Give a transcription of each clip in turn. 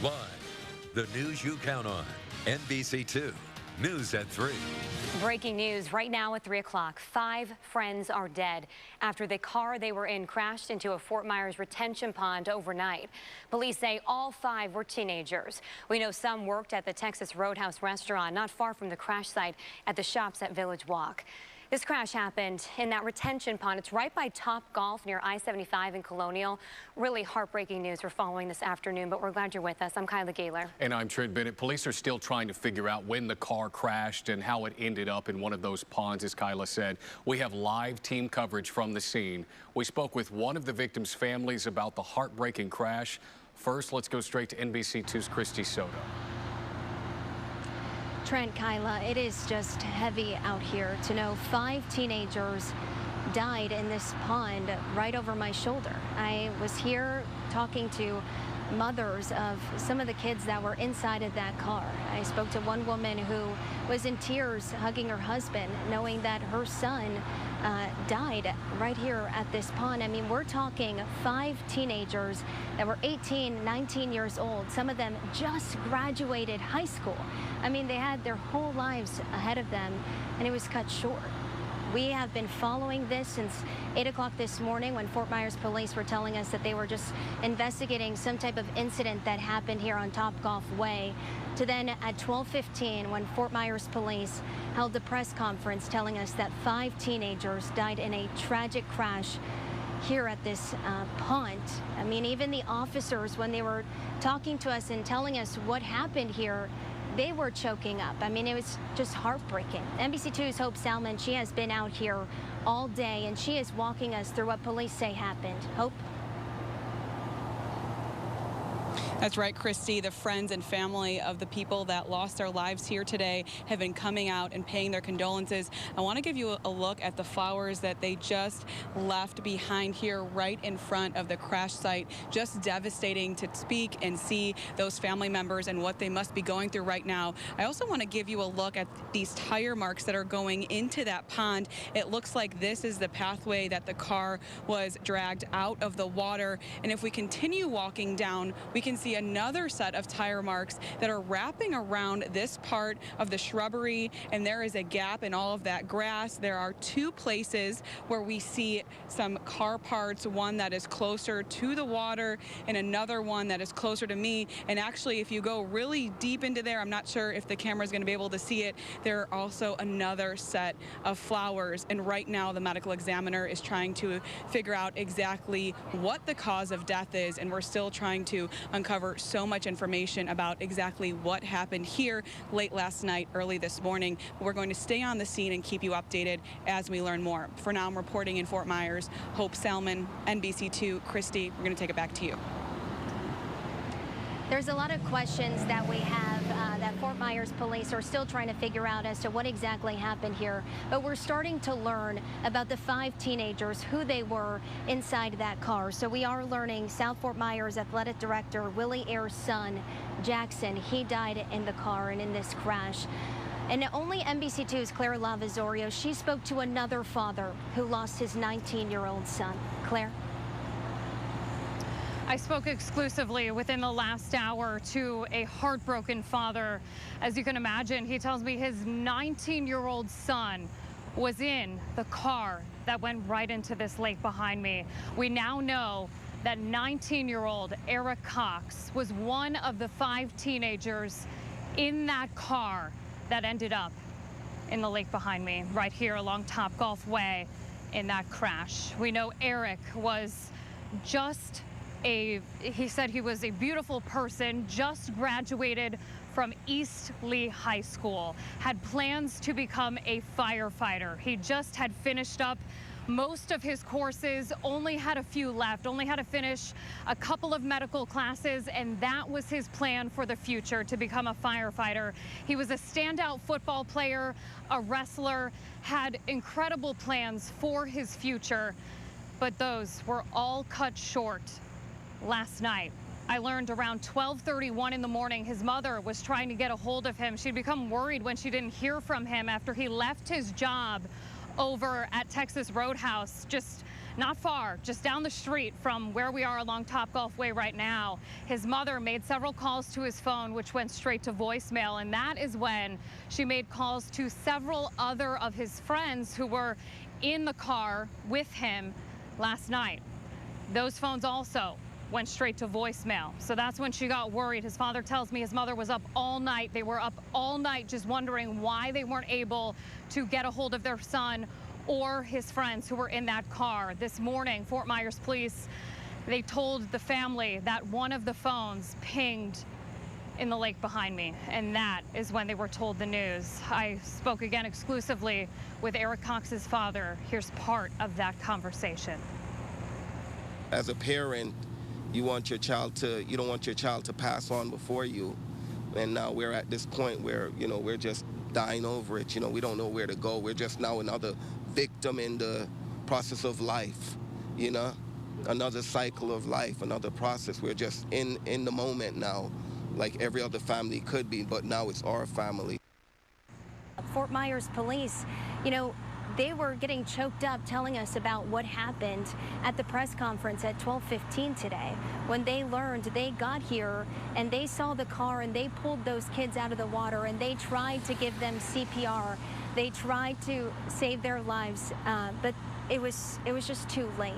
Live, the news you count on. NBC2 News at 3. Breaking news right now at 3 o'clock. 5 friends are dead after the car they were in crashed into a Fort Myers retention pond overnight. Police say all 5 were teenagers. We know some worked at the Texas Roadhouse restaurant not far from the crash site at the Shops at Village Walk. This crash happened in that retention pond. It's right by Top Golf near I-75 in Colonial. Really heartbreaking news we're following this afternoon, but we're glad you're with us. I'm Kyla Gaylor. And I'm Trent Bennett. Police are still trying to figure out when the car crashed and how it ended up in one of those ponds, as Kyla said. We have live team coverage from the scene. We spoke with one of the victims' families about the heartbreaking crash. First, let's go straight to NBC2's Christy Soto. Trent, Kyla, it is just heavy out here to know 5 teenagers died in this pond right over my shoulder. I was here talking to mothers of some of the kids that were inside of that car. I spoke to one woman who was in tears hugging her husband, knowing that her son died right here at this pond. I mean, we're talking 5 teenagers that were 18, 19 years old. Some of them just graduated high school. I mean, they had their whole lives ahead of them, and it was cut short. We have been following this since 8 o'clock this morning when Fort Myers police were telling us that they were just investigating some type of incident that happened here on Topgolf Way, to then at 12:15 when Fort Myers police held a press conference telling us that 5 teenagers died in a tragic crash here at this pond. I mean, even the officers, when they were talking to us and telling us what happened here, they were choking up. I mean, it was just heartbreaking. NBC2's Hope Salmon, she has been out here all day, and she is walking us through what police say happened. Hope? That's right, Christy. The friends and family of the people that lost their lives here today have been coming out and paying their condolences. I want to give you a look at the flowers that they just left behind here right in front of the crash site. Just devastating to speak and see those family members and what they must be going through right now. I also want to give you a look at these tire marks that are going into that pond. It looks like this is the pathway that the car was dragged out of the water. And if we continue walking down, we can see another set of tire marks that are wrapping around this part of the shrubbery, and there is a gap in all of that grass. There are 2 places where we see some car parts, one that is closer to the water and another one that is closer to me. And actually, if you go really deep into there, I'm not sure if the camera is going to be able to see it, there are also another set of flowers. And right now the medical examiner is trying to figure out exactly what the cause of death is, and we're still trying to uncover so much information about exactly what happened here late last night, early this morning. We're going to stay on the scene and keep you updated as we learn more. For now, I'm reporting in Fort Myers. Hope Salmon, NBC2. Christy, we're going to take it back to you. There's a lot of questions that we have that Fort Myers police are still trying to figure out as to what exactly happened here. But we're starting to learn about the 5 teenagers, who they were inside that car. So we are learning South Fort Myers Athletic Director Willie Ayers' son, Jackson, he died in the car and in this crash. And only NBC2's Claire Lavazorio, she spoke to another father who lost his 19-year-old son. Claire? I spoke exclusively within the last hour to a heartbroken father. As you can imagine, he tells me his 19-year-old son was in the car that went right into this lake behind me. We now know that 19-year-old Eric Cox was one of the 5 teenagers in that car that ended up in the lake behind me, right here along Topgolf Way in that crash. We know Eric was he said he was a beautiful person, just graduated from East Lee High School, had plans to become a firefighter. He just had finished up most of his courses, only had a few left, only had to finish a couple of medical classes, and that was his plan for the future, to become a firefighter. He was a standout football player, a wrestler, had incredible plans for his future, but those were all cut short last night. I learned around 12:31 in the morning his mother was trying to get a hold of him. She'd become worried when she didn't hear from him after he left his job over at Texas Roadhouse just not far, just down the street from where we are along Topgolf Way right now. His mother made several calls to his phone, which went straight to voicemail, and that is when she made calls to several other of his friends who were in the car with him last night. Those phones also went straight to voicemail. So that's when she got worried. His father tells me his mother was up all night. They were up all night just wondering why they weren't able to get a hold of their son or his friends who were in that car. This morning, Fort Myers police, they told the family that one of the phones pinged in the lake behind me, and that is when they were told the news. I spoke again exclusively with Eric Cox's father. Here's part of that conversation. As a parent, you don't want your child to pass on before you. And now we're at this point where, we're just dying over it. We don't know where to go. We're just now another victim in the process of life, another cycle of life, another process. We're just in the moment now, like every other family could be, but now it's our family. Fort Myers police, they were getting choked up telling us about what happened at the press conference at 12:15 today. When they learned, they got here and they saw the car and they pulled those kids out of the water and they tried to give them CPR. They tried to save their lives, but it was just too late.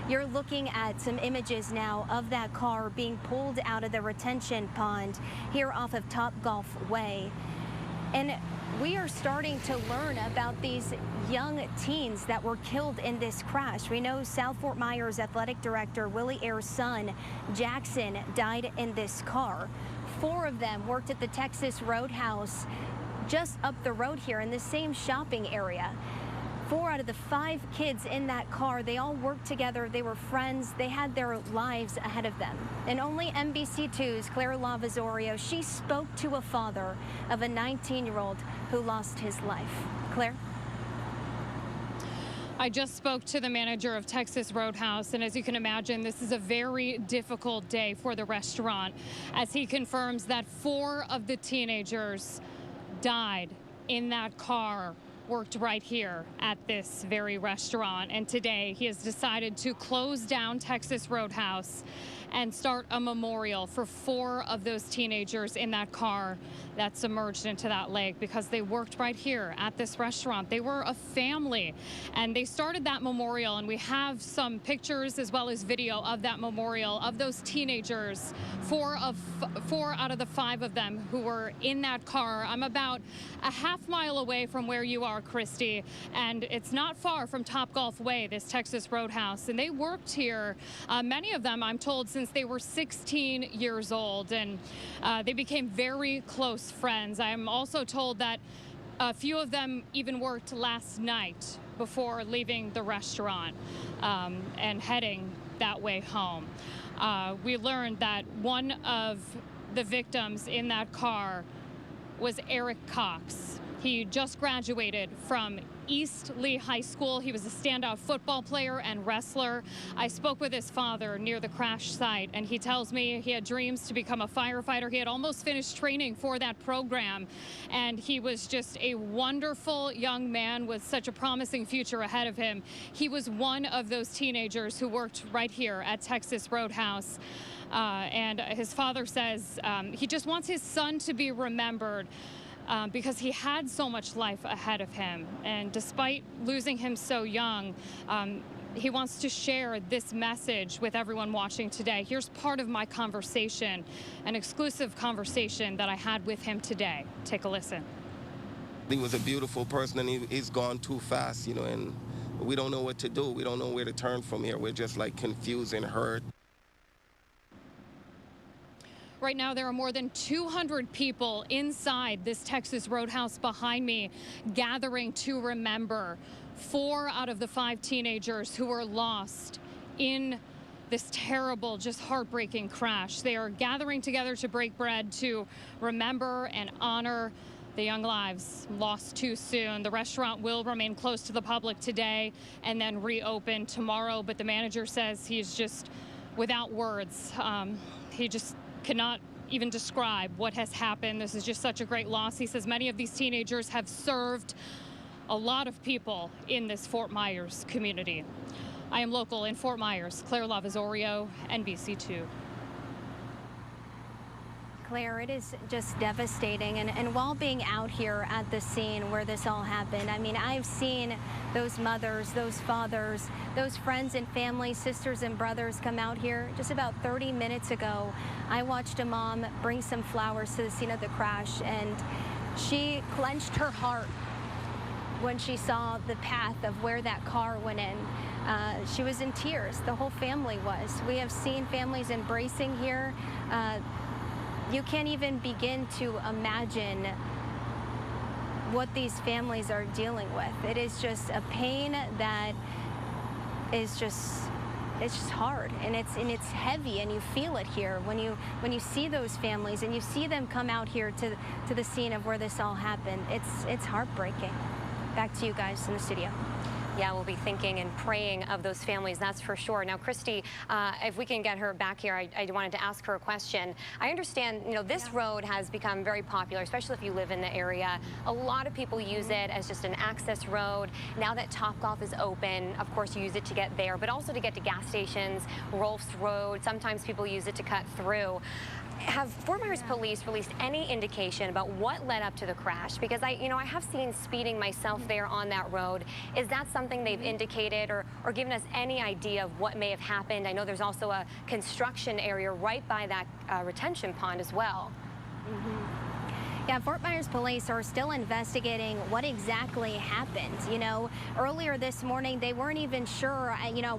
You're looking at some images now of that car being pulled out of the retention pond here off of Topgolf Way. And we are starting to learn about these young teens that were killed in this crash. We know South Fort Myers Athletic Director Willie Ayers' son, Jackson, died in this car. 4 of them worked at the Texas Roadhouse just up the road here in the same shopping area. 4 out of the 5 kids in that car, they all worked together. They were friends. They had their lives ahead of them. And only NBC2's Claire Lavazorio, she spoke to a father of a 19-year-old who lost his life. Claire? I just spoke to the manager of Texas Roadhouse, and as you can imagine, this is a very difficult day for the restaurant, as he confirms that 4 of the teenagers died in that car worked right here at this very restaurant. And today he has decided to close down Texas Roadhouse and start a memorial for 4 of those teenagers in that car that submerged into that lake because they worked right here at this restaurant. They were a family, and they started that memorial, and we have some pictures as well as video of that memorial of those teenagers, 4 out of the 5 of them who were in that car. I'm about a half mile away from where you are, Christy, and it's not far from Topgolf Way, this Texas Roadhouse, and they worked here, many of them, I'm told, since they were 16 years old, and they became very close friends. I'm also told that a few of them even worked last night before leaving the restaurant and heading that way home. We learned that one of the victims in that car was Eric Cox. He just graduated from East Lee High School. He was a standout football player and wrestler. I spoke with his father near the crash site, and he tells me he had dreams to become a firefighter. He had almost finished training for that program, and he was just a wonderful young man with such a promising future ahead of him. He was one of those teenagers who worked right here at Texas Roadhouse. And his father says he just wants his son to be remembered because he had so much life ahead of him. And despite losing him so young, he wants to share this message with everyone watching today. Here's part of my conversation, an exclusive conversation that I had with him today. Take a listen. He was a beautiful person, and he's gone too fast, and we don't know what to do. We don't know where to turn from here. We're just like confused and hurt. Right now, there are more than 200 people inside this Texas Roadhouse behind me gathering to remember 4 out of the 5 teenagers who were lost in this terrible, just heartbreaking crash. They are gathering together to break bread to remember and honor the young lives lost too soon. The restaurant will remain closed to the public today and then reopen tomorrow, but the manager says he's just without words. He just cannot even describe what has happened. This is just such a great loss. He says many of these teenagers have served a lot of people in this Fort Myers community. I am local in Fort Myers. Claire Lavazorio, NBC2. Claire, it is just devastating. And while being out here at the scene where this all happened, I mean, I've seen those mothers, those fathers, those friends and family, sisters and brothers come out here. Just about 30 minutes ago, I watched a mom bring some flowers to the scene of the crash, and she clenched her heart when she saw the path of where that car went in. She was in tears. The whole family was. We have seen families embracing here. You can't even begin to imagine what these families are dealing with. It is just a pain that is just, it's just hard, and it's heavy, and you feel it here when you see those families and you see them come out here to the scene of where this all happened. It's heartbreaking. Back to you guys in the studio. Yeah, we'll be thinking and praying of those families, that's for sure. Now, Christy, if we can get her back here, I wanted to ask her a question. I understand, you know, this road has become very popular, especially if you live in the area. A lot of people use it as just an access road. Now that Topgolf is open, of course, you use it to get there, but also to get to gas stations, Rolfs Road. Sometimes people use it to cut through. Have Fort Myers police released any indication about what led up to the crash? Because I have seen speeding myself there on that road. Is that something they've indicated or given us any idea of what may have happened? I know there's also a construction area right by that retention pond as well. Yeah, Fort Myers police are still investigating what exactly happened. You know, earlier this morning, they weren't even sure,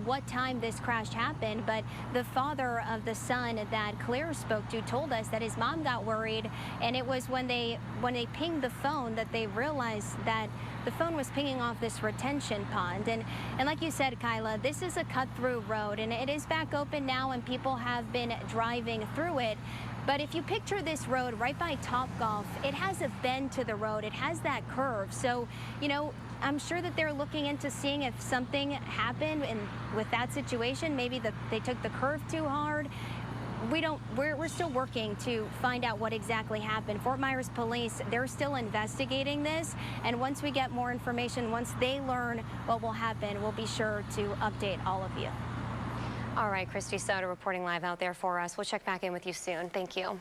what time this crash happened, but the father of the son that Claire spoke to told us that his mom got worried, and it was when they pinged the phone that they realized that the phone was pinging off this retention pond. And like you said, Kyla, this is a cut-through road, and it is back open now, and people have been driving through it. But if you picture this road right by Topgolf, it has a bend to the road. It has that curve. So, I'm sure that they're looking into seeing if something happened with that situation. Maybe they took the curve too hard. We're still working to find out what exactly happened. Fort Myers police, they're still investigating this. And once we get more information, once they learn what will happen, we'll be sure to update all of you. All right, Christy Soto reporting live out there for us. We'll check back in with you soon. Thank you.